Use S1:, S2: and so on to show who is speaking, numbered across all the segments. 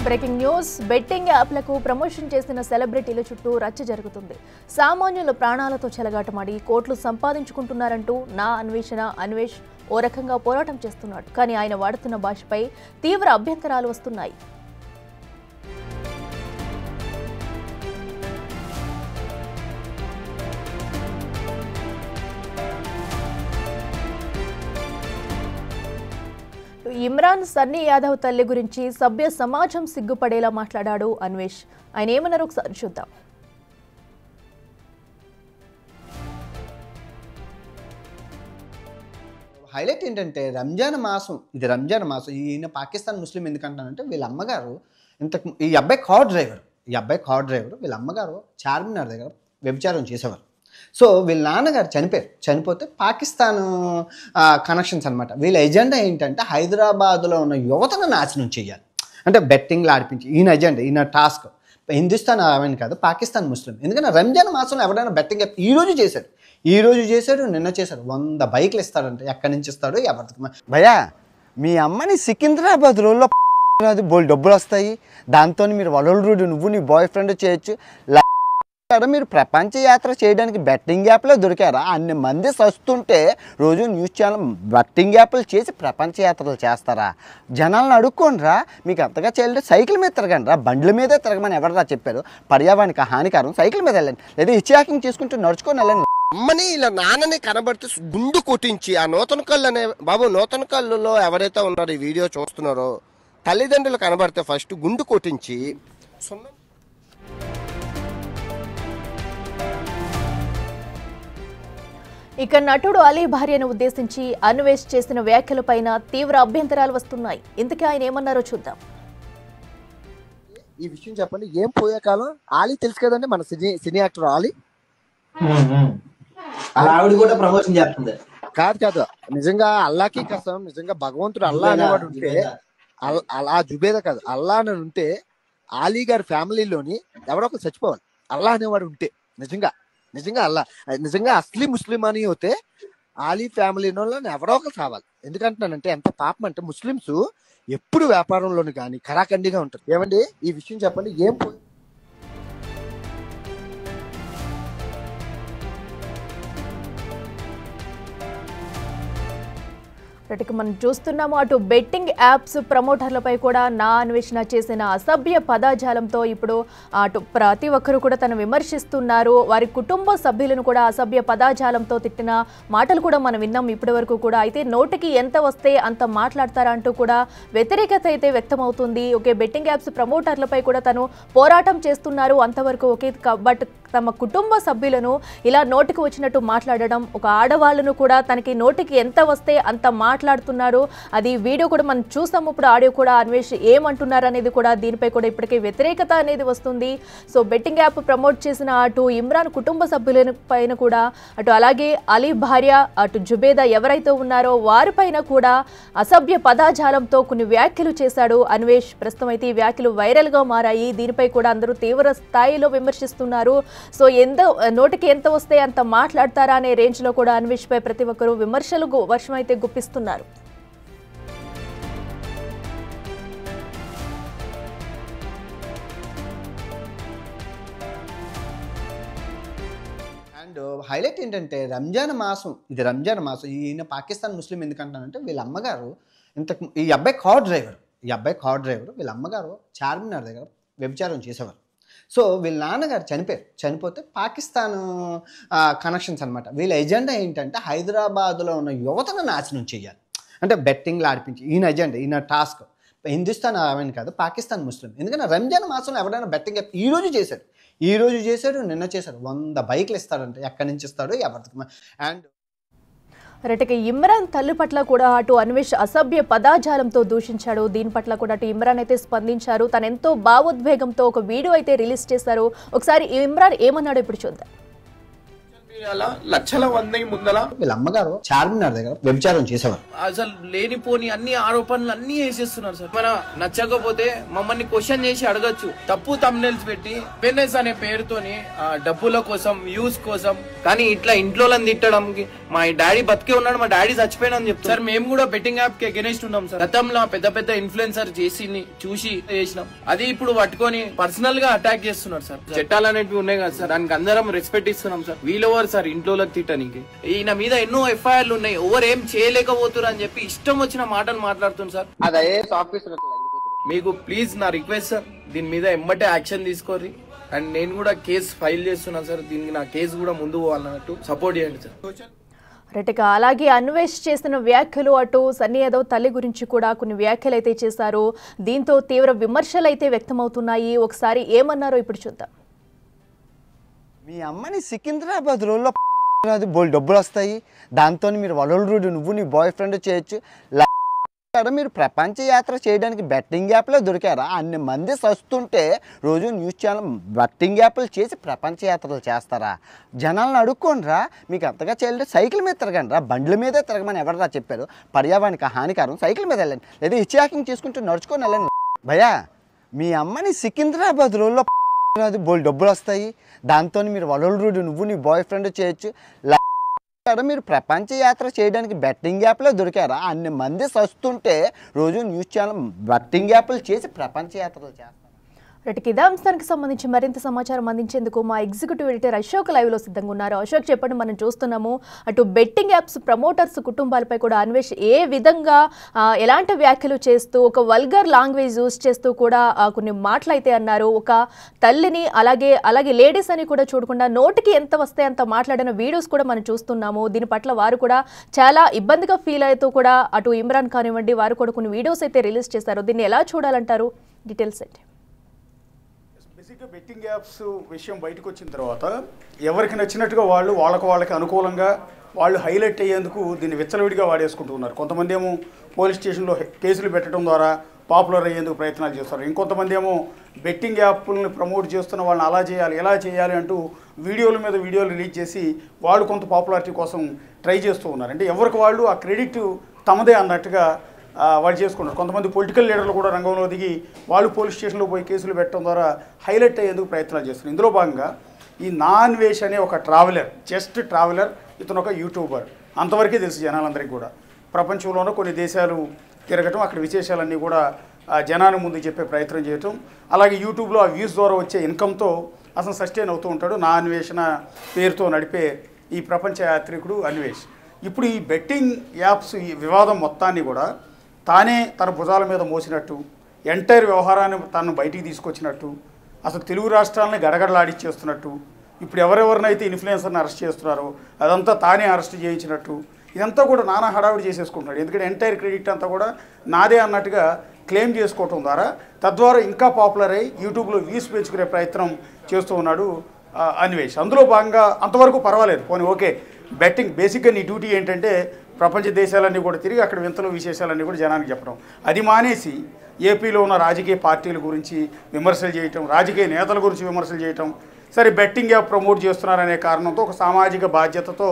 S1: Breaking news betting యాప్లకు promotion చేసిన సెలబ్రిటీల చుట్టూ రచ్చ జరుగుతుంది. సామాన్యుల ప్రాణాలతో చెలగాటమాడి కోట్లు సంపాదించుకుంటున్నారంటూ అన్వేష్ ఓ రకంగా పోరాటం చేస్తున్నాడు. కానీ ఆయన వాడుతున్న భాషపై తీవ్ర అభ్యంతరాలు వస్తున్నాయి. ఇమ్రాన్ సన్నీ యాదవ్ తల్లి గురించి సభ్య సమాజం సిగ్గుపడేలా మాట్లాడాడు అన్వేష్. ఆయన ఏమన్నారు ఒకసారి చూద్దాం.
S2: హైలైట్ ఏంటంటే రంజాన్ మాసం ఈయన పాకిస్తాన్ ముస్లిం ఎందుకంటానంటే వీళ్ళ అమ్మగారు ఈ అబ్బాయి కార్ డ్రైవర్ వీళ్ళ అమ్మగారు చార్మినార్ దగ్గర వ్యభిచారం చేసేవారు. సో వీళ్ళ నాన్నగారు చనిపోతే పాకిస్తాన్ కనెక్షన్స్ అనమాట. వీళ్ళ ఎజెండా ఏంటంటే హైదరాబాద్లో ఉన్న యువతను నాశనం చేయాలి, అంటే బెట్టింగ్లు ఆడిపించి ఈయన టాస్క్. హిందుస్థాన్ ఆమెను కాదు, పాకిస్తాన్ ముస్లిం. ఎందుకంటే రంజాన్ మాసంలో ఎవరైనా బెట్టింగ్ ఈ రోజు చేశాడు నిన్న చేశాడు 100 బైకులు ఇస్తాడంటే ఎక్కడి నుంచి ఇస్తాడు ఎవరికి
S3: భయ్యా మీ అమ్మని సికింద్రాబాద్ రోడ్లో బోల్ డబ్బులు వస్తాయి, దాంతో మీరు వలలు నువ్వు నీ బాయ్ ఫ్రెండ్ చేయొచ్చు. మీరు ప్రపంచ యాత్ర చేయడానికి బెట్టింగ్ యాప్లో దొరికారా? అన్ని మంది సస్తుంటే రోజు న్యూస్ ఛానల్ బెట్టింగ్ యాప్లు చేసి ప్రపంచ యాత్రలు చేస్తారా? జనాలను అడుక్కోండిరా. మీకు అంతగా చేయాలంటే సైకిల్ మీద తిరగండి రా, బండ్ల మీదే తిరగమని ఎవరరా చెప్పారు? పర్యావరణానికి హానికరం, సైకిల్ మీద వెళ్ళండి, లేదా హిచ్చాకింగ్ చేసుకుంటూ నడుచుకొని వెళ్ళండి.
S4: అమ్మని ఇలా నాన్నని కనబడితే గుండు కొట్టించి ఆ నూతన కళ్ళు అనే బాబు నూతన కళ్ళులో ఎవరైతే ఉన్నారో ఈ వీడియో చూస్తున్నారో తల్లిదండ్రులు కనబడితే ఫస్ట్ గుండు కొట్టించి
S1: ఇక నటుడు అలీ భార్యను ఉద్దేశించి అన్వేష్ చేసిన వ్యాఖ్యలపైన తీవ్ర అభ్యంతరాలు వస్తున్నాయి. ఇంతకీ ఆయన ఏమన్నారో చూద్దాం.
S4: ఈ విషయం చెప్పండి, ఏం పోయే కాలం ఆలీ తెలుసు కదండి, మన సినీ యాక్టర్ ఆలీ.
S5: ఆవిడ కూడా ప్రమోషన్ చేస్తుంది.
S4: కాదు నిజంగా అల్లాకి కసం, నిజంగా భగవంతుడు అల్లా అనేవాడు ఉంటే అలా జుబేదా కాదు అల్లా అని ఉంటే ఆలీ గారి ఫ్యామిలీలోని ఎవరో ఒకరు చచ్చిపోవాలి. అల్లా అనేవాడు ఉంటే నిజంగా అల్లా నిజంగా అస్లీ ముస్లిం అని అయితే ఆలీ ఫ్యామిలీలో ఎవరో ఒకరు కావాలి. ఎందుకంటున్నానంటే ఎంత పాపం అంటే ముస్లిమ్స్ ఎప్పుడు వ్యాపారంలోని కానీ కరాఖండిగా ఉంటారు. ఏమండి ఈ విషయం చెప్పండి, ఏం పోయి
S1: మనం చూస్తున్నాము. అటు బెట్టింగ్ యాప్స్ ప్రమోటర్లపై కూడా అన్వేషణ చేసిన అసభ్య పదజాలంతో ఇప్పుడు అటు ప్రతి ఒక్కరు కూడా తను విమర్శిస్తున్నారు. వారి కుటుంబ సభ్యులను కూడా అసభ్య పదజాలంతో తిట్టిన మాటలు కూడా మనం విన్నాం ఇప్పటి వరకు కూడా. అయితే నోటికి ఎంత వస్తే అంత మాట్లాడతారా అంటూ కూడా వ్యతిరేకత అయితే వ్యక్తమవుతుంది. ఓకే, బెట్టింగ్ యాప్స్ ప్రమోటర్లపై కూడా తను పోరాటం చేస్తున్నారు అంతవరకు ఓకే. బట్ తమ కుటుంబ సభ్యులను ఇలా నోటికి వచ్చినట్టు మాట్లాడడం, ఒక ఆడవాళ్ళను కూడా తనకి నోటికి ఎంత వస్తే అంత మాట్లాడుతున్నారు. అది వీడియో కూడా మనం చూసాము, ఇప్పుడు ఆడియో కూడా అన్వేష్ ఏమంటున్నారు అనేది కూడా దీనిపై కూడా ఇప్పటికే వ్యతిరేకత అనేది వస్తుంది. సో బెట్టింగ్ యాప్ ప్రమోట్ చేసిన అటు ఇమ్రాన్ కుటుంబ సభ్యుల పైన కూడా, అటు అలాగే అలీ భార్య అటు జుబేదా ఎవరైతే ఉన్నారో వారిపైన కూడా అసభ్య పదజాలంతో కొన్ని వ్యాఖ్యలు చేశాడు అన్వేష్. ప్రస్తుతం అయితే ఈ వ్యాఖ్యలు వైరల్గా మారాయి. దీనిపై కూడా అందరూ తీవ్ర స్థాయిలో విమర్శిస్తున్నారు. సో నోటికి ఎంత వస్తే అంత మాట్లాడతారా అనే రేంజ్లో కూడా అన్వేష్ పై ప్రతి ఒక్కరూ విమర్శలు వర్షం అయితే గుప్పిస్తున్నారు.
S2: అండ్ హైలైట్ ఏంటంటే రంజాన్ మాసం ఈయన పాకిస్తాన్ ముస్లిం ఎందుకంటానంటే వీళ్ళ అమ్మగారు ఈ అబ్బాయి కార్ డ్రైవర్ వీళ్ళ అమ్మగారు చార్మినార్ దగ్గర వ్యభిచారం చేసేవారు. సో వీళ్ళ నాన్నగారు చనిపోతే పాకిస్తాన్ కనెక్షన్స్ అనమాట. వీళ్ళ ఎజెండా ఏంటంటే హైదరాబాద్లో ఉన్న యువతను నాశనం చేయాలి, అంటే బెట్టింగ్లు ఆడిపించి ఈయన టాస్క్. హిందుస్థాన్ ఆమెను కాదు, పాకిస్తాన్ ముస్లిం. ఎందుకంటే రంజాన్ మాసంలో ఎవరైనా బెట్టింగ్ ఈ రోజు చేశాడు నిన్న చేశాడు 100 బైకులు ఇస్తాడంటే ఎక్కడి నుంచి ఇస్తాడు ఎవరికి. అండ్
S1: రైట్గా ఇమ్రాన్ తల్లి పట్ల కూడా అటు అన్వేష్ అసభ్య పదజాలంతో దూషించాడు. దీని పట్ల కూడా అటు ఇమ్రాన్ అయితే స్పందించారు. తను ఎంతో భావోద్వేగంతో ఒక వీడియో అయితే రిలీజ్ చేశారు. ఒకసారి ఇమ్రాన్ ఏమన్నాడో ఇప్పుడు చూద్దాం.
S6: అలా లక్షల మంది ముందల
S2: వీళ్ళ అమ్మగారు చార్మినార్ దగ్గర వ్యభిచారం చేసేవారు.
S6: అసలు లేనిపోని అన్ని ఆరోపణలు అన్ని వేసేస్తున్నారు సార్. మన నచ్చకపోతే మమ్మల్ని క్వశ్చన్ చేసి అడగచ్చు. తప్పు తమ్నెల్స్ పెట్టి ఫెయిర్నెస్ అనే పేరుతోని డబ్బుల కోసం వ్యూస్ కోసం, కానీ ఇట్లా ఇంట్లో తిట్టడానికి మా డాడీ బతికే ఉన్నాడు, మా డాడీ చచ్చిపోయినా అని చెప్తారు సార్. మేము కూడా బెట్టింగ్ యాప్ కి అగెనిస్ట్ ఉన్నాం సార్. గతంలో పెద్ద పెద్ద ఇన్ఫ్లుయెన్సర్ చూసి చేసినాం. అది ఇప్పుడు పట్టుకొని పర్సనల్ గా అటాక్ చేస్తున్నారు సార్. చట్టాలు అనేవి ఉన్నాయి కదా సార్, దానికి అందరం రెస్పెక్ట్ ఇస్తున్నాం సార్. వీళ్ళెవరు సార్ ఇంట్లో తిట్టడానికి? ఈయన మీద ఎన్నో ఎఫ్ఐఆర్లు ఉన్నాయి, ఎవరు ఏం చేయలేకపోతున్నారు అని చెప్పి ఇష్టం వచ్చిన మాటలు మాట్లాడుతుంది సార్. మీకు ప్లీజ్ నా రిక్వెస్ట్ సార్, దీని మీద ఎమ్మటే యాక్షన్ తీసుకోరి. అండ్ నేను కూడా కేసు ఫైల్ చేస్తున్నాను సార్. దీనికి నా కేసు కూడా ముందు పోవాలన్నట్టు సపోర్ట్ చేయండి సార్.
S1: రైట్గా అలాగే అన్వేష్ చేసిన వ్యాఖ్యలు, అటు సన్నీ యాదవ్ తల్లి గురించి కూడా కొన్ని వ్యాఖ్యలు అయితే చేశారు. దీంతో తీవ్ర విమర్శలు అయితే వ్యక్తమవుతున్నాయి. ఒకసారి ఏమన్నారో ఇప్పుడు చూద్దాం.
S3: మీ అమ్మని సికింద్రాబాద్ రోడ్లో అది బోల్ డబ్బులు వస్తాయి, దాంతో మీరు వలలుడు నువ్వు నీ బాయ్ ఫ్రెండ్ చేయొచ్చు. మీరు ప్రపంచ యాత్ర చేయడానికి బెట్టింగ్ యాప్లో దొరికారా? అన్ని మంది సస్తుంటే రోజు న్యూస్ ఛానల్ బెట్టింగ్ యాప్లు చేసి ప్రపంచ యాత్రలు చేస్తారా? జనాలను అడుక్కోండిరా. మీకు అంతగా చేయాలంటే సైకిల్ మీద తిరగండి రా, బండ్ల మీదే తిరగమని ఎవరరా చెప్పారు? పర్యావరణానికి హానికరం, సైకిల్ మీద వెళ్ళండి, లేదా హిచ్చాకింగ్ చేసుకుంటూ నడుచుకొని వెళ్ళండి. భయ్యా, మీ అమ్మని సికింద్రాబాద్ రోడ్లో అది బోల్ డబ్బులు వస్తాయి, దాంతో మీరు వలలుడు నువ్వు నీ బాయ్ ఫ్రెండ్ చేయొచ్చు. మీరు ప్రపంచ యాత్ర చేయడానికి బెట్టింగ్ యాప్లో దొరికారా? అన్ని మంది సస్తుంటే రోజు న్యూస్ ఛానల్ బెట్టింగ్ యాప్లు చేసి ప్రపంచ యాత్రలు చేస్తారు.
S1: రైట్, ఇదే అంశానికి సంబంధించి మరింత సమాచారం అందించేందుకు మా ఎగ్జిక్యూటివ్ ఎడిటర్ అశోక్ లైవ్లో సిద్ధంగా ఉన్నారు. అశోక్, చెప్పండి. మనం చూస్తున్నాము అటు బెట్టింగ్ యాప్స్ ప్రమోటర్స్ కుటుంబాలపై కూడా అన్వేష్ ఏ విధంగా ఎలాంటి వ్యాఖ్యలు చేస్తూ ఒక వల్గర్ లాంగ్వేజ్ యూజ్ చేస్తూ కూడా కొన్ని మాటలు అయితే అన్నారు. ఒక తల్లిని అలాగే లేడీస్ అని కూడా చూడకుండా నోటికి ఎంత వస్తే అంత మాట్లాడిన వీడియోస్ కూడా మనం చూస్తున్నాము. దీని పట్ల వారు కూడా చాలా ఇబ్బందిగా ఫీల్ అవుతూ కూడా అటు ఇమ్రాన్ కానివ్వండి, వారు కూడా కొన్ని వీడియోస్ అయితే రిలీజ్ చేశారు. దీన్ని ఎలా చూడాలంటారు? డీటెయిల్స్ అయితే.
S7: బేసిక్గా బెట్టింగ్ యాప్స్ విషయం బయటకు వచ్చిన తర్వాత ఎవరికి నచ్చినట్టుగా వాళ్ళకి అనుకూలంగా వాళ్ళు హైలైట్ అయ్యేందుకు దీన్ని విచ్చలవిడిగా వాడేసుకుంటూ ఉన్నారు. కొంతమంది ఏమో పోలీస్ స్టేషన్లో కేసులు పెట్టడం ద్వారా పాపులర్ అయ్యేందుకు ప్రయత్నాలు చేస్తారు. ఇంకొంతమంది ఏమో బెట్టింగ్ యాప్లను ప్రమోట్ చేస్తున్న వాళ్ళని అలా చేయాలి ఎలా చేయాలి అంటూ వీడియోల మీద వీడియోలు రిలీజ్ చేసి వాళ్ళు కొంత పాపులారిటీ కోసం ట్రై చేస్తూ ఉన్నారు. అంటే ఎవరికి వాళ్ళు ఆ క్రెడిట్ తమదే అన్నట్టుగా వాళ్ళు చేసుకుంటారు. కొంతమంది పొలిటికల్ లీడర్లు కూడా రంగంలో దిగి వాళ్ళు పోలీస్ స్టేషన్లో పోయి కేసులు పెట్టడం ద్వారా హైలైట్ అయ్యేందుకు ప్రయత్నాలు చేస్తున్నారు. ఇందులో భాగంగా ఈ అన్వేష్ అనే ఒక జస్ట్ ట్రావెలర్, ఇతను ఒక యూట్యూబర్, అంతవరకే తెలుసు జనాలందరికీ కూడా. ప్రపంచంలోనూ కొన్ని దేశాలు తిరగటం, అక్కడ విశేషాలన్నీ కూడా జనాన్ని ముందు చెప్పే ప్రయత్నం చేయటం, అలాగే యూట్యూబ్లో ఆ వ్యూస్ ద్వారా వచ్చే ఇన్కమ్తో అసలు సస్టైన్ అవుతూ ఉంటాడు. అన్వేషణ పేరుతో నడిపే ఈ ప్రపంచ యాత్రికుడు అన్వేష్. ఇప్పుడు ఈ బెట్టింగ్ యాప్స్ ఈ వివాదం మొత్తాన్ని కూడా తానే తన భుజాల మీద మోసినట్టు, ఎంటైర్ వ్యవహారాన్ని తను బయటికి తీసుకొచ్చినట్టు, అసలు తెలుగు రాష్ట్రాలని గడగడలాడిచ్చేస్తున్నట్టు, ఇప్పుడు ఎవరెవరినైతే ఇన్ఫ్లుయెన్సర్ని అరెస్ట్ చేస్తున్నారో అదంతా తానే అరెస్ట్ చేయించినట్టు, ఇదంతా కూడా నానా హడావిడి చేసేసుకుంటున్నాడు. ఎందుకంటే ఎంటైర్ క్రెడిట్ అంతా కూడా నాదే అన్నట్టుగా క్లెయిమ్ చేసుకోవటం ద్వారా తద్వారా ఇంకా పాపులర్ అయ్యి యూట్యూబ్లో వ్యూస్ పెంచుకునే ప్రయత్నం చేస్తూ ఉన్నాడు అన్వేష్. అందులో భాగంగా అంతవరకు పర్వాలేదు, పోనీ ఓకే. బెట్టింగ్ బేసిక్గా నీ డ్యూటీ ఏంటంటే ప్రపంచ దేశాలన్నీ కూడా తిరిగి అక్కడ వింతలు విశేషాలన్నీ కూడా జనానికి చెప్పడం. అది మానేసి ఏపీలో ఉన్న రాజకీయ పార్టీల గురించి విమర్శలు చేయటం, రాజకీయ నేతల గురించి విమర్శలు చేయటం, సరే బెట్టింగ్ యాప్ ప్రమోట్ చేస్తున్నారనే కారణంతో ఒక సామాజిక బాధ్యతతో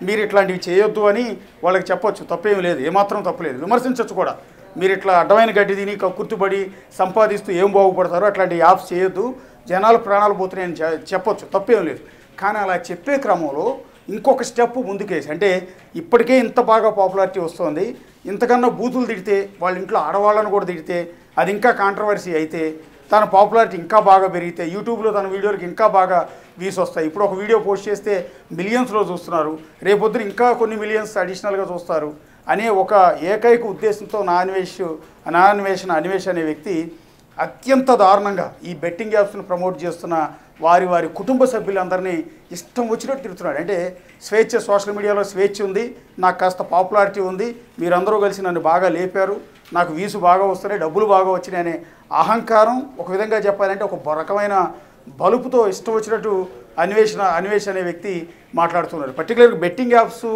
S7: మీరు ఇట్లాంటివి చేయొద్దు అని వాళ్ళకి చెప్పొచ్చు, తప్పేం లేదు, ఏమాత్రం తప్పులేదు. విమర్శించవచ్చు కూడా, మీరు ఇట్లా అడ్డమైన గడ్డి తిని కక్కుర్తిపడి సంపాదిస్తూ ఏం బాగుపడతారో అట్లాంటి యాప్స్ చేయొద్దు, జనాలు ప్రాణాలు పోతున్నాయని చెప్పొచ్చు, తప్పేం లేదు. కానీ అలా చెప్పే క్రమంలో ఇంకొక స్టెప్ ముందుకేసి, అంటే ఇప్పటికే ఇంత బాగా పాపులారిటీ వస్తుంది, ఇంతకన్నా బూతులు తిడితే వాళ్ళ ఇంట్లో ఆడవాళ్ళను కూడా తిడితే అది ఇంకా కాంట్రవర్సీ అయితే తన పాపులారిటీ ఇంకా బాగా పెరిగితే యూట్యూబ్లో తన వీడియోలకి ఇంకా బాగా వ్యూస్ వస్తాయి. ఇప్పుడు ఒక వీడియో పోస్ట్ చేస్తే మిలియన్స్లో చూస్తున్నారు, రేపొద్దున ఇంకా కొన్ని మిలియన్స్ అడిషనల్గా చూస్తారు అనే ఒక ఏకైక ఉద్దేశంతో అన్వేష్ అనే వ్యక్తి అత్యంత దారుణంగా ఈ బెట్టింగ్ యాప్స్ను ప్రమోట్ చేస్తున్న వారి కుటుంబ సభ్యులందరినీ ఇష్టం వచ్చినట్టు తిరుగుతున్నాడు. అంటే స్వేచ్ఛ, సోషల్ మీడియాలో స్వేచ్ఛ ఉంది, నాకు కాస్త పాపులారిటీ ఉంది, మీరందరూ కలిసి నన్ను బాగా లేపారు, నాకు వ్యూస్ బాగా వస్తున్నాయి, డబ్బులు బాగా వచ్చినాయి అనే అహంకారం, ఒక విధంగా చెప్పాలంటే ఒక రకమైన బలుపుతో ఇష్టం వచ్చినట్టు అన్వేష్ అనే వ్యక్తి మాట్లాడుతున్నారు. పర్టికులర్గా బెట్టింగ్ యాప్స్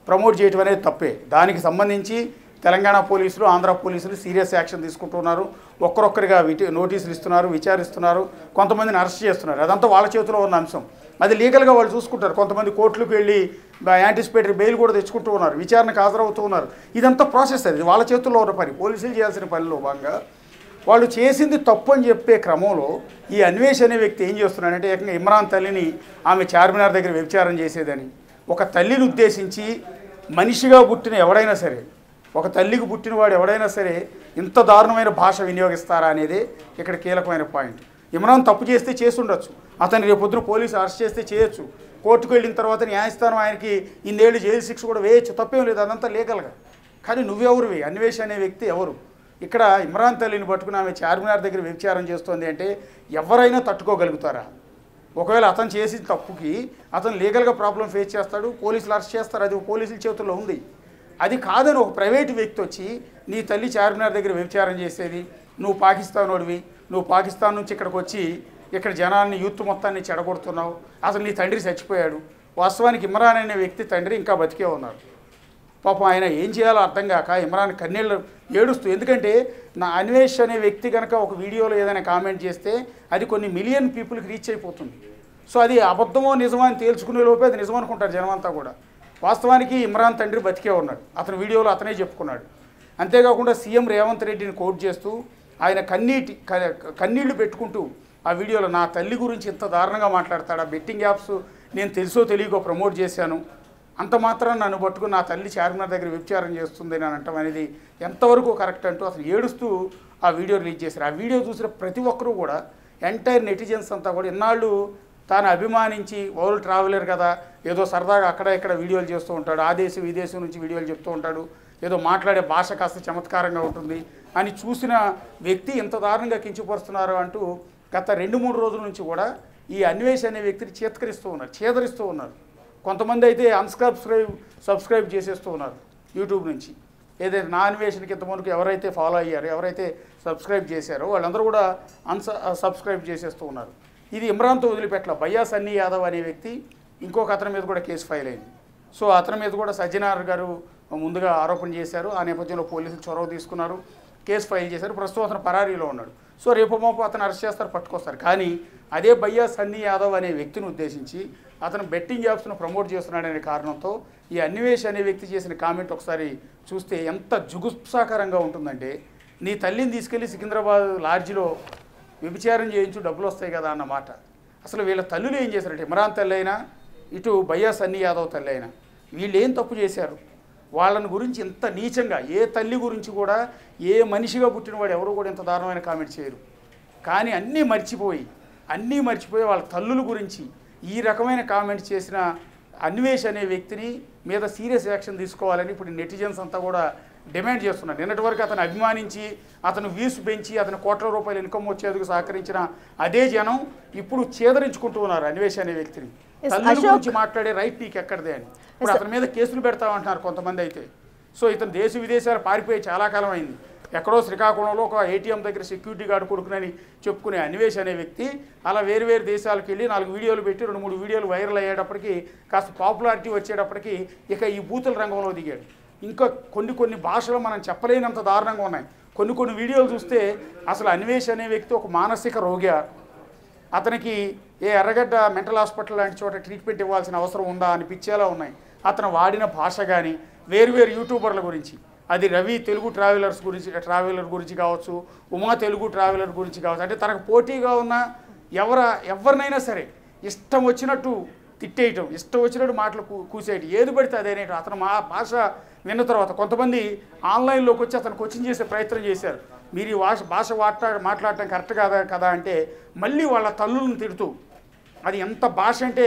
S7: ప్రమోట్ చేయటం అనేది తప్పే. దానికి సంబంధించి తెలంగాణ పోలీసులు ఆంధ్ర పోలీసులు సీరియస్ యాక్షన్ తీసుకుంటున్నారు. ఒక్కరొక్కరిగా నోటీసులు ఇస్తున్నారు, విచారిస్తున్నారు, కొంతమందిని అరెస్ట్ చేస్తున్నారు. అదంతా వాళ్ళ చేతిలో ఉన్న అంశం. అది లీగల్గా వాళ్ళు చూసుకుంటారు. కొంతమంది కోర్టులకు వెళ్ళి యాంటిసిపేటరీ బెయిల్ కూడా తెచ్చుకుంటూ ఉన్నారు, విచారణకు హాజరవుతూ ఉన్నారు. ఇదంతా ప్రాసెస్. అది వాళ్ళ చేతుల్లో ఉన్న పని. పోలీసులు చేయాల్సిన పనిలో భాగంగా వాళ్ళు చేసింది తప్పు అని చెప్పే క్రమంలో ఈ అన్వేష్ అనే వ్యక్తి ఏం చేస్తున్నాడంటే ఏకంగా ఇమ్రాన్ తల్లిని ఆమె చార్మినార్ దగ్గర వ్యభిచారం చేసేదని, ఒక తల్లిని ఉద్దేశించి మనిషిగా పుట్టిన ఎవడైనా సరే, ఒక తల్లికి పుట్టినవాడు ఎవడైనా సరే ఇంత దారుణమైన భాష వినియోగిస్తారా అనేది ఇక్కడ కీలకమైన పాయింట్. ఇమ్రాన్ తప్పు చేస్తే చేసి ఉండొచ్చు, అతను రేపొద్దున పోలీసు అరెస్ట్ చేస్తే చేయొచ్చు, కోర్టుకు వెళ్ళిన తర్వాత న్యాయస్థానం ఆయనకి ఇన్నేళ్ళు జైలు శిక్ష కూడా వేయచ్చు, తప్పేం లేదు, అదంతా లీగల్గా. కానీ నువ్వెవరువి? అన్వేష్ అనే వ్యక్తి ఎవరు? ఇక్కడ ఇమ్రాన్ తల్లిని పట్టుకుని ఆమె చార్మినార్ దగ్గర వ్యభిచారం చేస్తోంది అంటే ఎవరైనా తట్టుకోగలుగుతారా? ఒకవేళ అతను చేసిన తప్పుకి అతను లీగల్గా ప్రాబ్లం ఫేస్ చేస్తాడు, పోలీసులు అరెస్ట్ చేస్తారు, అది పోలీసుల చేతుల్లో ఉంది. అది కాదని ఒక ప్రైవేటు వ్యక్తి వచ్చి నీ తల్లి చార్మినార్ దగ్గర వ్యభిచారం చేసేది, నువ్వు పాకిస్తానోడివి, నువ్వు పాకిస్తాన్ నుంచి ఇక్కడికి వచ్చి ఇక్కడ జనాన్ని యూత్ మొత్తాన్ని చెడగొడుతున్నావు, అసలు నీ తండ్రి చచ్చిపోయాడు. వాస్తవానికి ఇమ్రాన్ అనే వ్యక్తి తండ్రి ఇంకా బతికే ఉన్నారు. పాపం ఆయన ఏం చేయాలో అర్థం కాక ఇమ్రాన్ కన్నీళ్ళు ఏడుస్తూ, ఎందుకంటే నా అన్వేష్ అనే వ్యక్తి కనుక ఒక వీడియోలో ఏదైనా కామెంట్ చేస్తే అది కొన్ని మిలియన్ పీపుల్కి రీచ్ అయిపోతుంది. సో అది అబద్ధమో నిజమో అని తేల్చుకునే లోపే అది నిజం అనుకుంటారు జనమంతా కూడా. వాస్తవానికి ఇమ్రాన్ తండ్రి బతికే ఉన్నాడు, అతని వీడియోలో అతనే చెప్పుకున్నాడు. అంతేకాకుండా సీఎం రేవంత్ రెడ్డిని కోట్ చేస్తూ ఆయన కన్నీళ్లు పెట్టుకుంటూ ఆ వీడియోలో నా తల్లి గురించి ఇంత దారుణంగా మాట్లాడతాడా, బెట్టింగ్ యాప్స్ నేను తెలుసో తెలియకో ప్రమోట్ చేశాను, అంత మాత్రం నన్ను పట్టుకుని నా తల్లి చార్మినార్ దగ్గర వ్యభిచారం చేస్తుంది అని అంటాం అనేది ఎంతవరకు కరెక్ట్ అంటూ అసలు ఏడుస్తూ ఆ వీడియో రిలీజ్ చేశారు. ఆ వీడియో చూసిన ప్రతి ఒక్కరూ కూడా ఎంటైర్ నెటిజన్స్ అంతా కూడా ఇన్నాళ్ళు తాను అభిమానించి వరల్డ్ ట్రావెలర్ కదా, ఏదో సరదాగా అక్కడ ఇక్కడ వీడియోలు చేస్తూ ఉంటాడు, ఆ దేశం ఈ దేశం నుంచి వీడియోలు చెప్తూ ఉంటాడు, ఏదో మాట్లాడే భాష కాస్త చమత్కారంగా ఉంటుంది అని చూసిన వ్యక్తి ఇంత దారుణంగా కించపరుస్తున్నారు అంటూ గత 2-3 రోజుల నుంచి కూడా ఈ అన్వేష్ అనే వ్యక్తిని చేదరిస్తూ ఉన్నారు. కొంతమంది అయితే సబ్స్క్రైబ్ చేసేస్తూ ఉన్నారు యూట్యూబ్ నుంచి. ఏదైతే నా అన్వేషణకి ఇంతమందికి ఎవరైతే ఫాలో అయ్యారో, ఎవరైతే సబ్స్క్రైబ్ చేశారో వాళ్ళందరూ కూడా సబ్స్క్రైబ్ చేసేస్తూ ఉన్నారు. ఇది ఇమ్రాన్తో వదిలిపెట్ల. భయ్యా సన్నీ యాదవ్ అనే వ్యక్తి ఇంకొక అతని మీద కూడా కేసు ఫైల్ అయింది. సో అతని మీద కూడా సజ్జనార్ గారు ముందుగా ఆరోపణ చేశారు. ఆ నేపథ్యంలో పోలీసులు చొరవ తీసుకున్నారు, కేసు ఫైల్ చేశారు. ప్రస్తుతం అతను పరారీలో ఉన్నాడు. సో రేపు మాపు అతను అరెస్ట్ చేస్తారు, పట్టుకొస్తారు. కానీ అదే భయ్యా సన్నీ యాదవ్ అనే వ్యక్తిని ఉద్దేశించి అతను బెట్టింగ్ యాప్స్ను ప్రమోట్ చేస్తున్నాడనే కారణంతో ఈ అన్వేష్ అనే వ్యక్తి చేసిన కామెంట్ ఒకసారి చూస్తే ఎంత జుగుప్సాకరంగా ఉంటుందంటే, నీ తల్లిని తీసుకెళ్ళి సికింద్రాబాద్ లాడ్జిలో వ్యభిచారం చేయించు డబ్బులు వస్తాయి కదా అన్నమాట. అసలు వీళ్ళ తల్లులు ఏం చేశారంటే, ఇమ్రాన్ తల్లి అయినా ఇటు భయ్యా సన్నీ యాదవ్ తల్లి అయినా వీళ్ళు ఏం తప్పు చేశారు? వాళ్ళని గురించి ఇంత నీచంగా ఏ తల్లి గురించి కూడా ఏ మనిషిగా పుట్టినవాడు ఎవరు కూడా ఇంత దారుణమైన కామెంట్ చేయరు. కానీ అన్నీ మర్చిపోయి వాళ్ళ తల్లుల గురించి ఈ రకమైన కామెంట్స్ చేసిన అన్వేష్ అనే వ్యక్తిని మీద సీరియస్ యాక్షన్ తీసుకోవాలని ఇప్పుడు నెటిజన్స్ అంతా కూడా డిమాండ్ చేస్తున్నారు. నిన్నటి వరకు అతను అభిమానించి అతను వ్యూస్ పెంచి అతను కోట్ల రూపాయలు ఇన్కమ్ వచ్చేందుకు సహకరించిన అదే జనం ఇప్పుడు చేదరించుకుంటూ ఉన్నారు అన్వేష్ అనే వ్యక్తిని. తల్లుల గురించి మాట్లాడే రైట్ నీకు ఎక్కడిదే అని ఇప్పుడు అతని మీద కేసులు పెడతామంటున్నారు కొంతమంది అయితే. సో ఇతను దేశ విదేశాలు పారిపోయి చాలా కాలం అయింది. ఎక్కడో శ్రీకాకుళంలో ఒక ఏటీఎం దగ్గర సెక్యూరిటీ గార్డు కొడుకునని చెప్పుకునే అన్వేష్ అనే వ్యక్తి అలా వేరు దేశాలకు వెళ్ళి 4 వీడియోలు పెట్టి 2-3 వీడియోలు వైరల్ అయ్యేటప్పటికి కాస్త పాపులారిటీ వచ్చేటప్పటికి ఇక ఈ బూతుల రంగంలో దిగాడు. ఇంకా కొన్ని భాషలు మనం చెప్పలేనంత దారుణంగా ఉన్నాయి. కొన్ని వీడియోలు చూస్తే అసలు అన్వేష్ అనే వ్యక్తి ఒక మానసిక రోగి, అతనికి ఏ ఎర్రగడ్డ మెంటల్ హాస్పిటల్ లాంటి చోట ట్రీట్మెంట్ ఇవ్వాల్సిన అవసరం ఉందా అనిపించేలా ఉన్నాయి. అతను వాడిన భాష కానీ వేరు యూట్యూబర్ల గురించి, అది రవి తెలుగు ట్రావెలర్ గురించి కావచ్చు, ఉమా తెలుగు ట్రావెలర్ గురించి కావచ్చు, అంటే తనకు పోటీగా ఉన్న ఎవరినైనా సరే ఇష్టం వచ్చినట్టు తిట్టేయటం, ఇష్టం వచ్చినట్టు మాటలు కూసేయటం, ఏది పడితే అదేనేటం. అతను మా భాష విన్న తర్వాత కొంతమంది ఆన్లైన్లోకి వచ్చి అతను కోచింగ్ చేసే ప్రయత్నం చేశారు. మీరు ఈ భాష మాట్లాడటం కరెక్ట్ కదా అంటే మళ్ళీ వాళ్ళ తల్లులను తిడుతూ, అది ఎంత భాష అంటే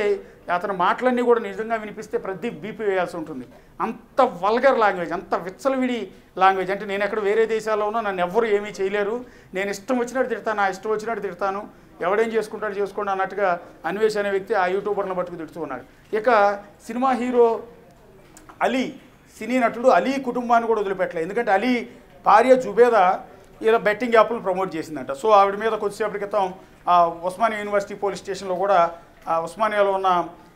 S7: అతని మాటలన్నీ కూడా నిజంగా వినిపిస్తే ప్రతి బీపీ వేయాల్సి ఉంటుంది. అంత వల్గర్ లాంగ్వేజ్, అంత విచ్చలవిడి లాంగ్వేజ్. అంటే నేను ఎక్కడ వేరే దేశాల్లో ఉన్నా నన్ను ఎవ్వరు ఏమీ చేయలేరు, నేను ఇష్టం వచ్చినట్టు తిడతాను, నా ఇష్టం వచ్చినట్టు తిడతాను, ఎవడేం చేసుకుంటాడు చేసుకోండి అన్నట్టుగా అన్వేష్ అనే వ్యక్తి ఆ యూట్యూబర్లను పట్టుకు తిడుతూ ఉన్నాడు. ఇక సినిమా హీరో అలీ, సినీ నటుడు అలీ కుటుంబాన్ని కూడా వదిలిపెట్టలేదు. ఎందుకంటే అలీ భార్య జుబేదా ఇలా బెట్టింగ్ యాప్లు ప్రమోట్ చేసిందంట. సో ఆవిడ మీద కొద్దిసేపటి క్రితం ఉస్మానియా యూనివర్సిటీ పోలీస్ స్టేషన్లో కూడా ఉస్మానియాలో ఉన్న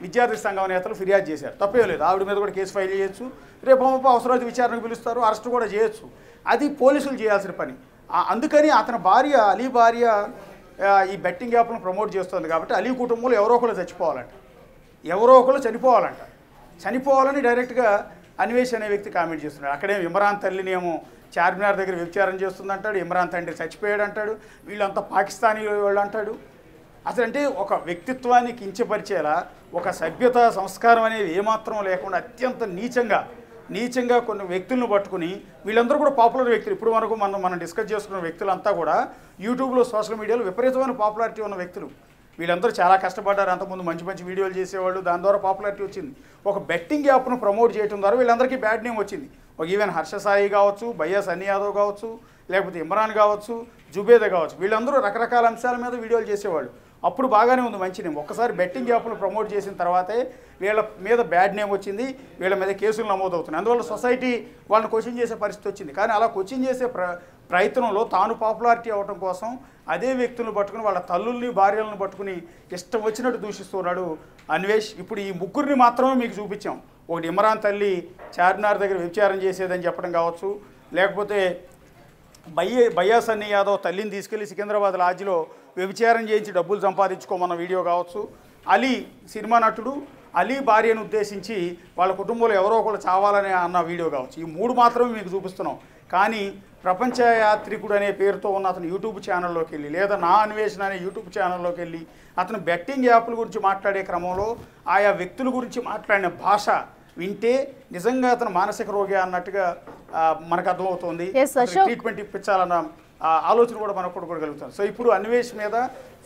S7: విద్యార్థి సంఘం నేతలు ఫిర్యాదు చేశారు. తప్పేం లేదు, ఆవిడ మీద కూడా కేసు ఫైల్ చేయొచ్చు, రేపు అవసరమైతే విచారణకు పిలుస్తారు, అరెస్ట్ కూడా చేయొచ్చు. అది పోలీసులు చేయాల్సిన పని. అందుకని అతని భార్య అలీ భార్య ఈ బెట్టింగ్ యాప్లను ప్రమోట్ చేస్తుంది కాబట్టి అలీ కుటుంబంలో ఎవరో ఒకళ్ళు చచ్చిపోవాలంట, ఎవరో ఒకళ్ళు చనిపోవాలంట. చనిపోవాలని డైరెక్ట్గా అన్వేష్ అనే వ్యక్తి కామెంట్ చేస్తున్నాడు. అక్కడే ఇమ్రాన్ తల్లిని ఏమో చార్మినార్ దగ్గర వ్యభిచారం చేస్తుందంటాడు, ఇమ్రాన్ తండ్రి చచ్చిపోయాడు అంటాడు, వీళ్ళంతా పాకిస్తానీ వాళ్ళు అంటాడు. అసలు అంటే ఒక వ్యక్తిత్వాన్ని కించపరిచేలా, ఒక సభ్యత సంస్కారం అనేది ఏమాత్రం లేకుండా అత్యంత నీచంగా కొన్ని వ్యక్తులను పట్టుకుని, వీళ్ళందరూ కూడా పాపులర్ వ్యక్తులు. ఇప్పుడు వరకు మనం డిస్కస్ చేసుకున్న వ్యక్తులంతా కూడా యూట్యూబ్లో సోషల్ మీడియాలో విపరీతమైన పాపులారిటీ ఉన్న వ్యక్తులు. వీళ్ళందరూ చాలా కష్టపడ్డారు, అంతకుముందు మంచి వీడియోలు చేసేవాళ్ళు, దాని ద్వారా పాపులారిటీ వచ్చింది. ఒక బెట్టింగ్ యాప్ను ప్రమోట్ చేయడం ద్వారా వీళ్ళందరికీ బ్యాడ్ నేమ్ వచ్చింది. ఒక ఈవెన్ హర్ష సాయి కావచ్చు, భయ్యా సన్నీ యాదవ్ కావచ్చు, లేకపోతే ఇమ్రాన్ కావచ్చు, జుబేదా కావచ్చు, వీళ్ళందరూ రకరకాల అంశాల మీద వీడియోలు చేసేవాళ్ళు. అప్పుడు బాగానే ఉంది, మంచి నేమ్. ఒక్కసారి బెట్టింగ్ యాప్ను ప్రమోట్ చేసిన తర్వాతే వీళ్ళ మీద బ్యాడ్ నేమ్ వచ్చింది, వీళ్ళ మీద కేసులు నమోదవుతున్నాయి. అందువల్ల సొసైటీ వాళ్ళని క్వశ్చన్ చేసే పరిస్థితి వచ్చింది. కానీ అలా క్వశ్చన్ చేసే ప్రయత్నంలో తాను పాపులారిటీ అవ్వడం కోసం అదే వ్యక్తులను పట్టుకుని, వాళ్ళ తల్లుల్ని భార్యలను పట్టుకుని ఇష్టం వచ్చినట్టు దూషిస్తున్నాడు అన్వేష్. ఇప్పుడు ఈ ముగ్గురిని మాత్రమే మీకు చూపించాం. ఒకటి ఇమ్రాన్ తల్లి చార్మినార్ దగ్గర వ్యభిచారం చేసేదని చెప్పడం కావచ్చు, లేకపోతే భయ్యా సన్నీ యాదవ్ తల్లిని తీసుకెళ్లి సికింద్రాబాద్ లాడ్జిలో వ్యభిచారం చేయించి డబ్బులు సంపాదించుకోమన్న వీడియో కావచ్చు, అలీ సినిమా నటుడు అలీ భార్యను ఉద్దేశించి వాళ్ళ కుటుంబంలో ఎవరో ఒకరు చావాలని అన్న వీడియో కావచ్చు. ఈ మూడు మాత్రమే మీకు చూపిస్తున్నాం. కానీ ప్రపంచ యాత్రికుడు అనే పేరుతో ఉన్న అతను యూట్యూబ్ ఛానల్లోకి వెళ్ళి, లేదా నా అన్వేషణ అనే యూట్యూబ్ ఛానల్లోకి వెళ్ళి అతను బెట్టింగ్ యాప్ల గురించి మాట్లాడే క్రమంలో ఆయా వ్యక్తుల గురించి మాట్లాడిన భాష వింటే నిజంగా అతను మానసిక రోగి అన్నట్టుగా మనకు అర్థమవుతుంది. ట్రీట్మెంట్ ఇప్పించాలన్న ఆలోచన కూడా మనకు కొడుకోగలుగుతాం. సో ఇప్పుడు అన్వేష్ మీద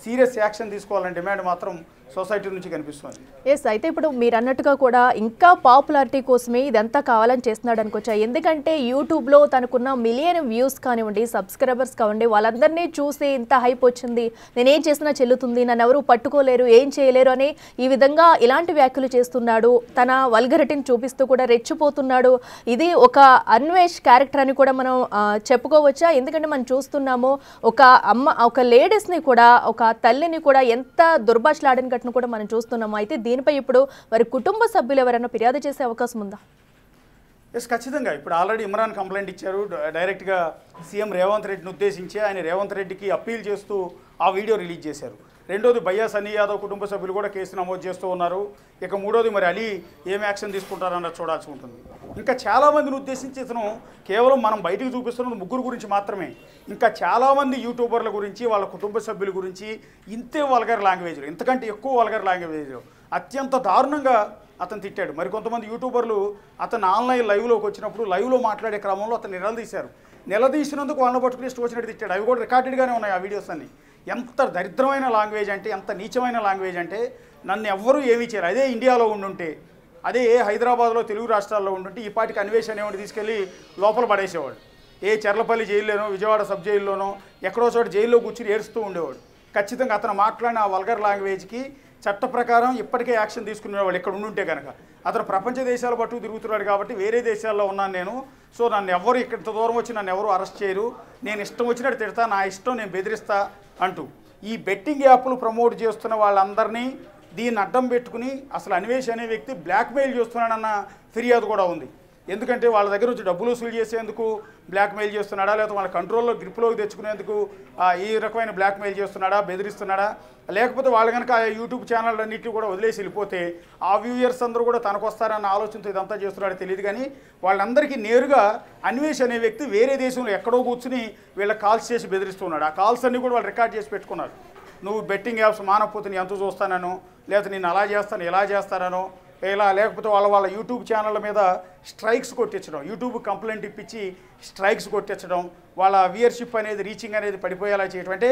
S7: సీరియస్ యాక్షన్ తీసుకోవాలని డిమాండ్ మాత్రం సొసైటీ నుంచి కనిపిస్తుంది.
S1: ఎస్, అయితే ఇప్పుడు మీరు అన్నట్టుగా కూడా ఇంకా పాపులారిటీ కోసమే ఇదంతా కావాలని చేస్తున్నాడు అనుకోవచ్చా? ఎందుకంటే యూట్యూబ్లో తనకున్న మిలియన్ వ్యూస్ కానివ్వండి, సబ్స్క్రైబర్స్ కానివ్వండి, వాళ్ళందరినీ చూసి ఇంత హైప్ వచ్చింది, నేనేం చేసినా చెల్లుతుంది, నన్ను ఎవరు పట్టుకోలేరు, ఏం చేయలేరు అని ఈ విధంగా ఇలాంటి వ్యాఖ్యలు చేస్తున్నాడు. తన వల్గరిటీని చూపిస్తూ కూడా రెచ్చిపోతున్నాడు. ఇది ఒక అన్వేష్ క్యారెక్టర్ అని కూడా మనం చెప్పుకోవచ్చా? ఎందుకంటే మనం చూస్తున్నాము ఒక లేడీస్ని కూడా, ఒక తల్లిని కూడా ఎంత దుర్భాషలాడిన ఘటన కూడా మనం చూస్తున్నాము. అయితే దీనిపై ఇప్పుడు వారి కుటుంబ సభ్యులు ఎవరైనా ఫిర్యాదు చేసే అవకాశం ఉందా?
S7: ఎస్, ఖచ్చితంగా. ఇప్పుడు ఆల్రెడీ ఇమ్రాన్ కంప్లైంట్ ఇచ్చారు. డైరెక్ట్గా సీఎం రేవంత్ రెడ్డిని ఉద్దేశించి ఆయన రేవంత్ రెడ్డికి అప్పీల్ చేస్తూ ఆ వీడియో రిలీజ్ చేశారు. రెండోది భయ్యా సన్నీ యాదవ్ కుటుంబ సభ్యులు కూడా కేసు నమోదు చేస్తూ ఉన్నారు. ఇక మూడోది మరి అలీ ఏం యాక్షన్ తీసుకుంటారన్నది చూడాల్సి ఉంటుంది. ఇంకా చాలామందిని ఉద్దేశించి ఇతను కేవలం మనం బయటికి చూపిస్తున్నది ముగ్గురు గురించి మాత్రమే. ఇంకా చాలామంది యూట్యూబర్ల గురించి, వాళ్ళ కుటుంబ సభ్యుల గురించి ఇంతే వల్గర్ లాంగ్వేజ్లో, ఇంతకంటే ఎక్కువ వల్గర్ లాంగ్వేజ్లో అత్యంత దారుణంగా అతను తిట్టాడు. మరి కొంతమంది యూట్యూబర్లు అతను ఆన్లైన్ లైవ్లోకి వచ్చినప్పుడు లైవ్లో మాట్లాడే క్రమంలో అతను నిలదీసినందుకు వాళ్ళని పట్టుకుని ఇష్టం వచ్చినట్టు తిట్టాడు. అవి కూడా రికార్డెడ్గానే ఉన్నాయి ఆ వీడియోస్ అన్ని. ఎంత దరిద్రమైన లాంగ్వేజ్ అంటే, ఎంత నీచమైన లాంగ్వేజ్ అంటే, నన్ను ఎవ్వరూ ఏమీ చేయరు, అదే ఇండియాలో ఉండుంటే, అదే హైదరాబాద్లో తెలుగు రాష్ట్రాల్లో ఉండుంటే ఈ పాటికి అన్వేషణ అనేవాడు తీసుకెళ్ళి లోపల పడేసేవాడు. చెర్లపల్లి జైల్లోనో, విజయవాడ సబ్ జైల్లోనో, ఎక్కడో చోట జైల్లో కూర్చుని ఏడుస్తూ ఉండేవాడు. ఖచ్చితంగా అతను మాట్లాడిన ఆ వల్గర్ లాంగ్వేజ్కి చట్ట ప్రకారం ఇప్పటికే యాక్షన్ తీసుకునేవాళ్ళు ఇక్కడ ఉండుంటే కనుక. అతను ప్రపంచ దేశాల పట్టుకు తిరుగుతున్నాడు కాబట్టి వేరే దేశాల్లో ఉన్నాను నేను, సో నన్ను ఎవరు ఇక్కడ దూరం వచ్చి నన్ను ఎవరు అరెస్ట్ చేయరు, నేను ఇష్టం వచ్చినట్టు తిడతా, నా ఇష్టం, నేను బెదిరిస్తా అంటూ ఈ బెట్టింగ్ యాప్లు ప్రమోట్ చేస్తున్న వాళ్ళందరినీ దీన్ని అడ్డం పెట్టుకుని అసలు అన్వేష్ అనే వ్యక్తి బ్లాక్మెయిల్ చేస్తున్నాడన్న ఫిర్యాదు కూడా ఉంది. ఎందుకంటే వాళ్ళ దగ్గర నుంచి డబ్బులు వసూలు చేసేందుకు బ్లాక్మెయిల్ చేస్తున్నాడా, లేకపోతే వాళ్ళ కంట్రోల్లో గ్రిప్లోకి తెచ్చుకునేందుకు ఈ రకమైన బ్లాక్మెయిల్ చేస్తున్నాడా, బెదిరిస్తున్నాడా, లేకపోతే వాళ్ళు కనుక ఆ యూట్యూబ్ ఛానల్ అన్నింటినీ కూడా వదిలేసి వెళ్ళిపోతే ఆ వ్యూయర్స్ అందరూ కూడా తనకు వస్తారన్న ఆలోచనతో ఇదంతా చేస్తున్నాడో తెలియదు. కానీ వాళ్ళందరికీ నేరుగా అన్వేష్ అనే వ్యక్తి వేరే దేశంలో ఎక్కడో కూర్చుని వీళ్ళకి కాల్స్ చేసి బెదిరిస్తున్నాడు. ఆ కాల్స్ అన్నీ కూడా వాళ్ళు రికార్డ్ చేసి పెట్టుకున్నారు. నువ్వు బెట్టింగ్ యాప్స్ మానకపోతే నేను ఎంత చూస్తానో, లేకపోతే నేను అలా చేస్తాను ఎలా చేస్తానో, ఇలా లేకపోతే వాళ్ళ యూట్యూబ్ ఛానళ్ళ మీద స్ట్రైక్స్ కొట్టించడం, యూట్యూబ్ కంప్లైంట్ ఇప్పించి స్ట్రైక్స్ కొట్టించడం, వాళ్ళ వ్యూయర్షిప్ అనేది, రీచింగ్ అనేది పడిపోయేలా చేయడం. అంటే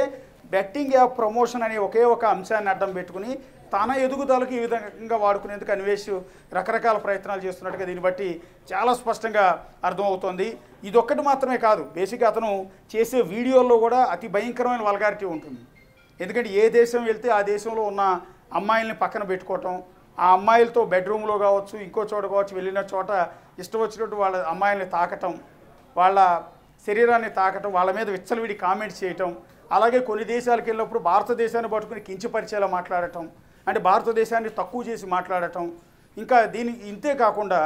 S7: బెట్టింగ్ యాప్ ప్రమోషన్ అనే ఒకే ఒక అంశాన్ని అడ్డం పెట్టుకుని తన ఎదుగుదలకు ఈ విధంగా వాడుకునేందుకు అన్వేష్ రకరకాల ప్రయత్నాలు చేస్తున్నట్టుగా దీన్ని బట్టి చాలా స్పష్టంగా అర్థమవుతోంది. ఇదొక్కటి మాత్రమే కాదు, బేసిక్గా అతను చేసే వీడియోల్లో కూడా అతి భయంకరమైన వల్గారిటీ ఉంటుంది. ఎందుకంటే ఏ దేశం వెళ్తే ఆ దేశంలో ఉన్న అమ్మాయిల్ని పక్కన పెట్టుకోవటం, ఆ అమ్మాయిలతో బెడ్రూమ్లో కావచ్చు, ఇంకో చోట కావచ్చు, వెళ్ళిన చోట ఇష్టం వచ్చినట్టు వాళ్ళ అమ్మాయిల్ని తాకటం, వాళ్ళ శరీరాన్ని తాకటం, వాళ్ళ మీద విచ్చలవిడి కామెంట్స్ చేయటం, అలాగే కొన్ని దేశాలకు వెళ్ళినప్పుడు భారతదేశాన్ని పట్టుకుని కించపరిచేలా మాట్లాడటం, అంటే భారతదేశాన్ని తక్కువ చేసి మాట్లాడటం. ఇంకా ఇంతే కాకుండా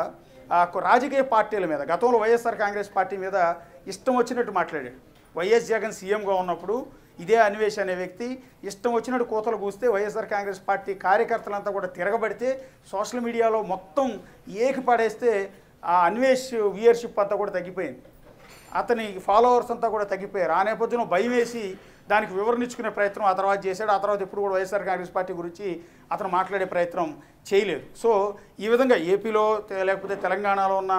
S7: రాజకీయ పార్టీల మీద గతంలో వైఎస్ఆర్ కాంగ్రెస్ పార్టీ మీద ఇష్టం వచ్చినట్టు మాట్లాడాడు. వైఎస్ జగన్ సీఎంగా ఉన్నప్పుడు ఇదే అన్వేష్ అనే వ్యక్తి ఇష్టం వచ్చినట్టు కోతలు కూస్తే వైఎస్ఆర్ కాంగ్రెస్ పార్టీ కార్యకర్తలంతా కూడా తిరగబడితే సోషల్ మీడియాలో మొత్తం ఏకిపడేస్తే ఆ అన్వేష్ వ్యూయర్షిప్ అంతా కూడా తగ్గిపోయింది. అతని ఫాలోవర్స్ అంతా కూడా తగ్గిపోయారు. ఆ నేపథ్యంలో భయం వేసి దానికి వివరణ ఇచ్చుకునే ప్రయత్నం ఆ తర్వాత చేశాడు. ఆ తర్వాత ఎప్పుడు కూడా వైఎస్ఆర్ కాంగ్రెస్ పార్టీ గురించి అతను మాట్లాడే ప్రయత్నం చేయలేదు. సో ఈ విధంగా ఏపీలో లేకపోతే తెలంగాణలో ఉన్న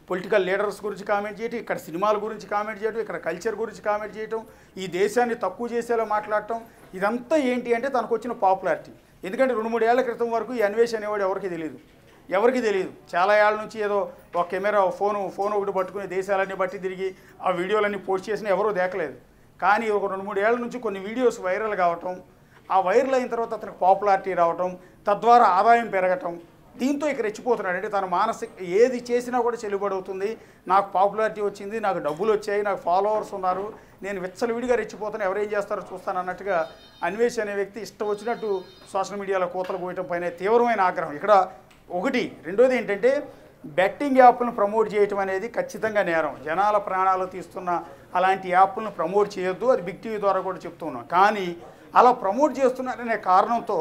S7: పొలిటికల్ లీడర్స్ గురించి కామెంట్ చేయటం, ఇక్కడ సినిమాల గురించి కామెంట్ చేయటం, ఇక్కడ కల్చర్ గురించి కామెంట్ చేయటం, ఈ దేశాన్ని తక్కువ చేసేలా మాట్లాడటం, ఇదంతా ఏంటి అంటే తనకు వచ్చిన పాపులారిటీ. ఎందుకంటే 2-3 ఏళ్ల క్రితం వరకు ఈ అన్వేష్ అనేవాడు ఎవరికి తెలియదు. చాలా ఏళ్ళ నుంచి ఏదో ఒక కెమెరా ఫోన్ ఒకటి పట్టుకుని దేశాలన్నీ బట్టి తిరిగి ఆ వీడియోలన్నీ పోస్ట్ చేసినా ఎవరూ దేకలేదు. కానీ ఒక 2-3 ఏళ్ల నుంచి కొన్ని వీడియోస్ వైరల్ కావటం, ఆ వైరల్ అయిన తర్వాత అతనికి పాపులారిటీ రావటం, తద్వారా ఆదాయం పెరగటం, దీంతో ఇక రెచ్చిపోతున్నాడు. అంటే తన మానసిక ఏది చేసినా కూడా చెల్లుబడి అవుతుంది, నాకు పాపులారిటీ వచ్చింది, నాకు డబ్బులు వచ్చాయి, నాకు ఫాలోవర్స్ ఉన్నారు, నేను విచ్చలవిడిగా రెచ్చిపోతాను, ఎవరేం చేస్తారో చూస్తాను అన్నట్టుగా అన్వేష్ అనే వ్యక్తి ఇష్టం వచ్చినట్టు సోషల్ మీడియాలో కోతలు పోయటం పైన తీవ్రమైన ఆగ్రహం ఇక్కడ ఒకటి. రెండోది ఏంటంటే బెట్టింగ్ యాప్లను ప్రమోట్ చేయటం అనేది ఖచ్చితంగా నేరం. జనాల ప్రాణాలు తీస్తున్న అలాంటి యాప్లను ప్రమోట్ చేయొద్దు, అది బిగ్ టీవీ ద్వారా కూడా చెప్తున్నాం. కానీ అలా ప్రమోట్ చేస్తున్నారనే కారణంతో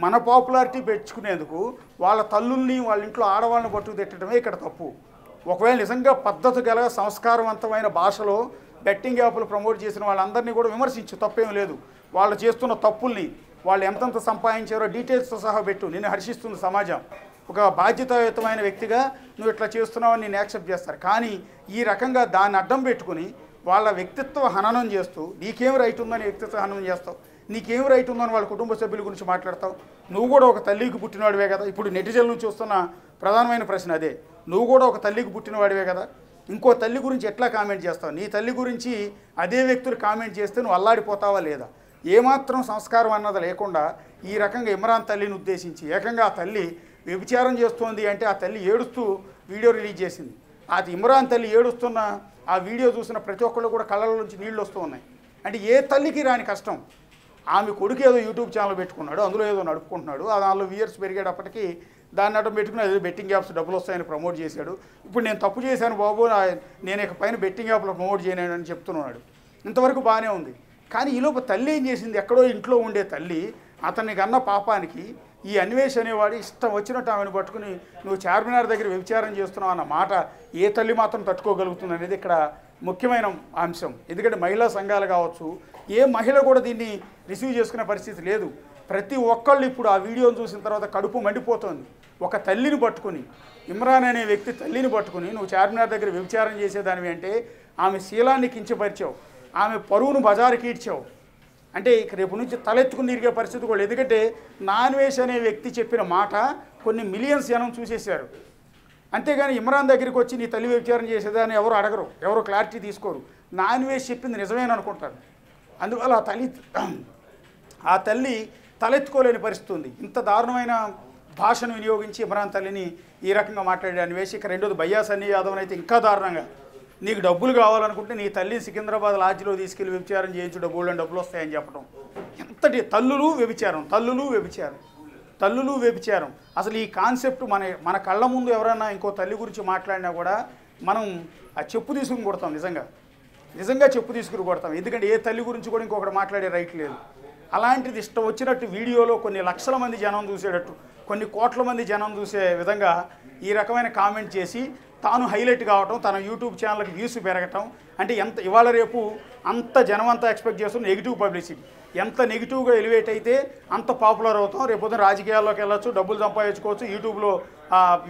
S7: మన పాపులారిటీ పెంచుకునేందుకు వాళ్ళ తల్లుల్ని వాళ్ళ ఇంట్లో ఆడవాళ్ళని పట్టుకు తిట్టడమే ఇక్కడ తప్పు. ఒకవేళ నిజంగా పద్ధతి గల సంస్కారవంతమైన భాషలో బెట్టింగ్ యాప్లు ప్రమోట్ చేసిన వాళ్ళందరినీ కూడా విమర్శించు, తప్పేం లేదు. వాళ్ళు చేస్తున్న తప్పుల్ని, వాళ్ళు ఎంతెంత సంపాదించారో డీటెయిల్స్తో సహా పెట్టు. నేను హర్షిస్తుంది సమాజం. ఒక బాధ్యతాయుతమైన వ్యక్తిగా నువ్వు ఇట్లా చేస్తున్నావని నేను యాక్సెప్ట్ చేస్తారు. కానీ ఈ రకంగా దాన్ని అడ్డం పెట్టుకుని వాళ్ళ వ్యక్తిత్వ హననం చేస్తూ నీకేం రైట్ ఉందని వ్యక్తిత్వ హననం చేస్తావు, నీకేం రైట్ ఉందని వాళ్ళ కుటుంబ సభ్యుల గురించి మాట్లాడతావు. నువ్వు కూడా ఒక తల్లికి పుట్టినవాడివే కదా. ఇప్పుడు నెటిజన్ల నుంచి వస్తున్న ప్రధానమైన ప్రశ్న అదే. నువ్వు కూడా ఒక తల్లికి పుట్టినవాడివే కదా, ఇంకో తల్లి గురించి ఎట్లా కామెంట్ చేస్తావు? నీ తల్లి గురించి అదే వ్యక్తులు కామెంట్ చేస్తే నువ్వు అల్లాడిపోతావా లేదా? ఏమాత్రం సంస్కారం అన్నది లేకుండా ఈ రకంగా ఇమ్రాన్ తల్లిని ఉద్దేశించి ఏకంగా ఆ తల్లి వ్యభిచారం చేస్తోంది అంటే ఆ తల్లి ఏడుస్తూ వీడియో రిలీజ్ చేసింది. అది ఇమ్రాన్ తల్లి ఏడుస్తున్న ఆ వీడియో చూసిన ప్రతి ఒక్కళ్ళు కూడా కళ్ళలో నుంచి నీళ్ళు వస్తూ ఉన్నాయి. అంటే ఏ తల్లికి రాని కష్టం. ఆమె కొడుకు ఏదో యూట్యూబ్ ఛానల్ పెట్టుకున్నాడు, అందులో ఏదో నడుపుకుంటున్నాడు, దానిలో వ్యూయర్స్ పెరిగేటప్పటికీ దాన్ని అడ్డం పెట్టుకుని అదే బెట్టింగ్ యాప్స్ డబ్బులు వస్తాయని ప్రమోట్ చేశాడు. ఇప్పుడు నేను తప్పు చేశాను బాబు, నేను ఇక పైన బెట్టింగ్ యాప్లో ప్రమోట్ చేయను అని చెప్తున్నాడు. ఇంతవరకు బాగానే ఉంది. కానీ ఈలోపు తల్లి ఏం చేసింది? ఎక్కడో ఇంట్లో ఉండే తల్లి అతన్ని కన్న పాపానికి ఈ అన్వేష్ అనేవాడు ఇష్టం వచ్చినట్టు ఆమెను పట్టుకుని నువ్వు చార్మినార్ దగ్గర వ్యభిచారం చేస్తున్నావు అన్న మాట ఏ తల్లి మాత్రం తట్టుకోగలుగుతుంది అనేది ఇక్కడ ముఖ్యమైన అంశం. ఎందుకంటే మహిళా సంఘాలు కావచ్చు, ఏ మహిళ కూడా దీన్ని రిసీవ్ చేసుకునే పరిస్థితి లేదు. ప్రతి ఒక్కళ్ళు ఇప్పుడు ఆ వీడియోను చూసిన తర్వాత కడుపు మండిపోతుంది. ఒక తల్లిని పట్టుకుని, ఇమ్రాన్ అనే వ్యక్తి తల్లిని పట్టుకుని నువ్వు చార్మినార్ దగ్గర వ్యభిచారం చేసేదానివి అంటే ఆమె శీలాన్ని కించపరిచావు, ఆమె పరువును బజారుకి ఈడ్చావు. అంటే ఇక రేపు నుంచి తలెత్తుకుని తిరిగే పరిస్థితి కూడా. ఎందుకంటే అన్వేష్ అనే వ్యక్తి చెప్పిన మాట కొన్ని మిలియన్స్ జనం చూసేశారు. అంతేగాని ఇమ్రాన్ దగ్గరికి వచ్చి నీ తల్లి వ్యభిచారం చేసేదాన్ని ఎవరు అడగరు, ఎవరు క్లారిటీ తీసుకోరు. అన్వేష్ చెప్పింది నిజమేనని అనుకుంటారు. అందువల్ల ఆ తల్లి తలెత్తుకోలేని పరిస్థితి ఉంది. ఇంత దారుణమైన భాషను వినియోగించి ఇమ్రాన్ తల్లిని ఈ రకంగా మాట్లాడే అన్వేష్. ఇక రెండోది బయ్యా సన్నీ యాదవ్ అయితే ఇంకా దారుణంగా, నీకు డబ్బులు కావాలనుకుంటే నీ తల్లి సికింద్రాబాద్ లాడ్జిలో తీసుకెళ్ళి వ్యభిచారం చేయించు, డబ్బులు వస్తాయని చెప్పడం. ఎంతటి తల్లులు వ్యభిచారం. అసలు ఈ కాన్సెప్ట్ మన కళ్ళ ముందు ఎవరైనా ఇంకో తల్లి గురించి మాట్లాడినా కూడా మనం ఆ చెప్పు తీసుకుని కొడతాం. నిజంగా చెప్పు తీసుకుని కొడతాం. ఎందుకంటే ఏ తల్లి గురించి కూడా ఇంకొకటి మాట్లాడే రైట్ లేదు. అలాంటిది ఇష్టం వచ్చినట్టు వీడియోలో కొన్ని లక్షల మంది జనం చూసేటట్టు, కొన్ని కోట్ల మంది జనం చూసే విధంగా ఈ రకమైన కామెంట్ చేసి తాను హైలైట్ కావటం, తన యూట్యూబ్ ఛానల్కి వ్యూస్ పెరగటం. అంటే ఎంత ఇవాళ రేపు అంత జనం అంతా ఎక్స్పెక్ట్ చేస్తున్న నెగిటివ్ పబ్లిసిటీ. ఎంత నెగిటివ్గా ఎలివేట్ అయితే అంత పాపులర్ అవుతాం. రేపొద్దున రాజకీయాల్లోకి వెళ్ళొచ్చు, డబ్బులు సంపాదించుకోవచ్చు, యూట్యూబ్లో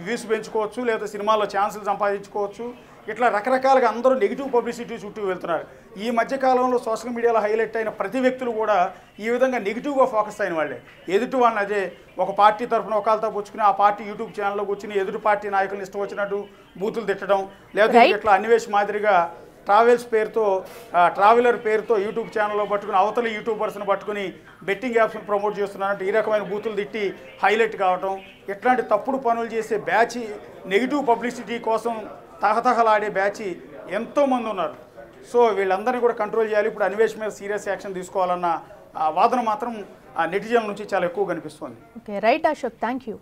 S7: వ్యూస్ పెంచుకోవచ్చు, లేదా సినిమాల్లో ఛాన్సులు సంపాదించుకోవచ్చు. ఇట్లా రకరకాలుగా అందరూ నెగిటివ్ పబ్లిసిటీ చుట్టూ వెళ్తున్నారు. ఈ మధ్యకాలంలో సోషల్ మీడియాలో హైలైట్ అయిన ప్రతి వ్యక్తులు కూడా ఈ విధంగా నెగిటివ్గా ఫోకస్ అయిన వాళ్ళే. ఎదుటి వాళ్ళని అదే ఒక పార్టీ తరఫున ఒకళ్ళతో పుచ్చుకుని ఆ పార్టీ యూట్యూబ్ ఛానల్లో కూర్చుని ఎదుటి పార్టీ నాయకులను ఇష్టం వచ్చినట్టు బూతులు తిట్టడం, లేదా ఇట్లా అన్వేష్ మాదిరిగా ట్రావెలర్ పేరుతో యూట్యూబ్ ఛానల్లో పట్టుకుని అవతల యూట్యూబర్స్ని పట్టుకుని బెట్టింగ్ యాప్స్ని ప్రమోట్ చేస్తున్నారంటే ఈ రకమైన బూతులు తిట్టి హైలైట్ కావటం. ఇట్లాంటి తప్పుడు పనులు చేసే బ్యాచ్, నెగిటివ్ పబ్లిసిటీ కోసం తహతహలాడే బ్యాచ్ ఎంతోమంది ఉన్నారు. సో వీళ్ళందరినీ కూడా కంట్రోల్ చేయాలి. ఇప్పుడు అన్వేష్ మీద సీరియస్ యాక్షన్ తీసుకోవాలన్న వాదన మాత్రం నెటిజన్ల నుంచి చాలా ఎక్కువ కనిపిస్తుంది.
S1: Okay, right Ashok, thank you.